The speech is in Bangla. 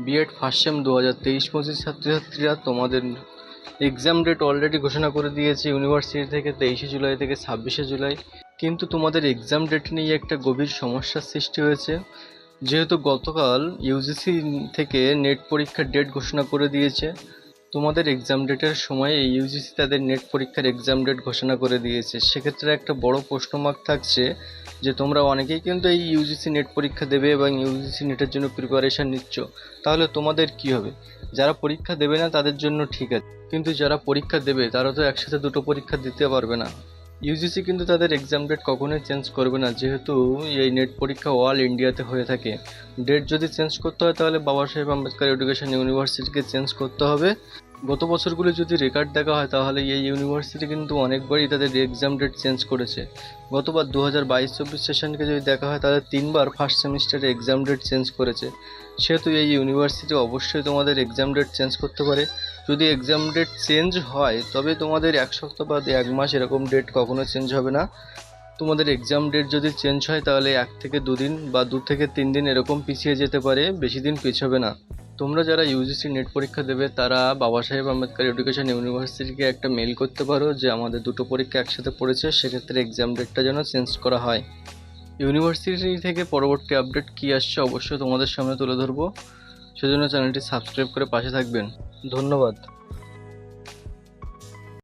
বিএড ফার্স্ট সেম 2023-25 ছাত্রছাত্রীরা তোমাদের এক্সাম ডেট অলরেডি ঘোষণা করে দিয়েছে ইউনিভার্সিটি থেকে 23শে জুলাই থেকে 26শে জুলাই। কিন্তু তোমাদের এক্সাম ডেট নিয়ে একটা গভীর সমস্যার সৃষ্টি হয়েছে। যেহেতু গতকাল ইউজিসি থেকে নেট পরীক্ষার ডেট ঘোষণা করে দিয়েছে, তোমাদের এক্সাম ডেটের সময়ে ইউজিসি তাদের নেট পরীক্ষার এক্সাম ডেট ঘোষণা করে দিয়েছে। সেক্ষেত্রে একটা বড় প্রশ্নমার্ক থাকছে যে তোমরা অনেকেই কিন্তু এই ইউজিসি নেট পরীক্ষা দেবে এবং ইউজিসি নেটের জন্য প্রিপারেশান নিচ্ছ, তাহলে তোমাদের কি হবে? যারা পরীক্ষা দেবে না তাদের জন্য ঠিক আছে, কিন্তু যারা পরীক্ষা দেবে তারা তো একসাথে দুটো পরীক্ষা দিতে পারবে না। ইউজিসি কিন্তু তাদের এক্সাম ডেট কখনোই চেঞ্জ করবে না, যেহেতু এই নেট পরীক্ষা অল ইন্ডিয়াতে হয়ে থাকে। ডেট যদি চেঞ্জ করতে হয় তাহলে বাবা সাহেব আম্বেদকর এডুকেশন ইউনিভার্সিটিকে চেঞ্জ করতে হবে। গত বছরগুলো যদি রেকর্ড দেখা হয় তাহলে এই ইউনিভার্সিটি কিন্তু অনেকবারই তাদের এক্সাম ডেট চেঞ্জ করেছে। গতবার 2022-24 সেশনকে যদি দেখা হয় তাহলে 3বার ফার্স্ট সেমিস্টারে এক্সাম ডেট চেঞ্জ করেছে। সেহেতু এই ইউনিভার্সিটি অবশ্যই তোমাদের এক্সাম ডেট চেঞ্জ করতে পারে। যদি এক্সাম ডেট চেঞ্জ হয় তবে তোমাদের 1 সপ্তাহ বা 1 মাস এরকম ডেট কখনো চেঞ্জ হবে না। তোমাদের এক্সাম ডেট যদি চেঞ্জ হয় তাহলে 1 থেকে 2 দিন বা 2 থেকে 3 দিন এরকম পিছিয়ে যেতে পারে, বেশি দিন পিছাবে না। তোমরা যারা ইউজিসি নেট পরীক্ষা দেবে তারা বাবা সাহেব আম্বেদকর এডুকেশন ইউনিভার্সিটিকে একটা মেল করতে পারো যে আমাদের দুটো পরীক্ষা একসাথে পড়েছে, সেক্ষেত্রে এক্সাম ডেটটা যেন চেঞ্জ করা হয়। ইউনিভার্সিটি থেকে পরবর্তী আপডেট কী আসছে অবশ্যই তোমাদের সামনে তুলে ধরবো, সেজন্য চ্যানেলটি সাবস্ক্রাইব করে পাশে থাকবেন। ধন্যবাদ।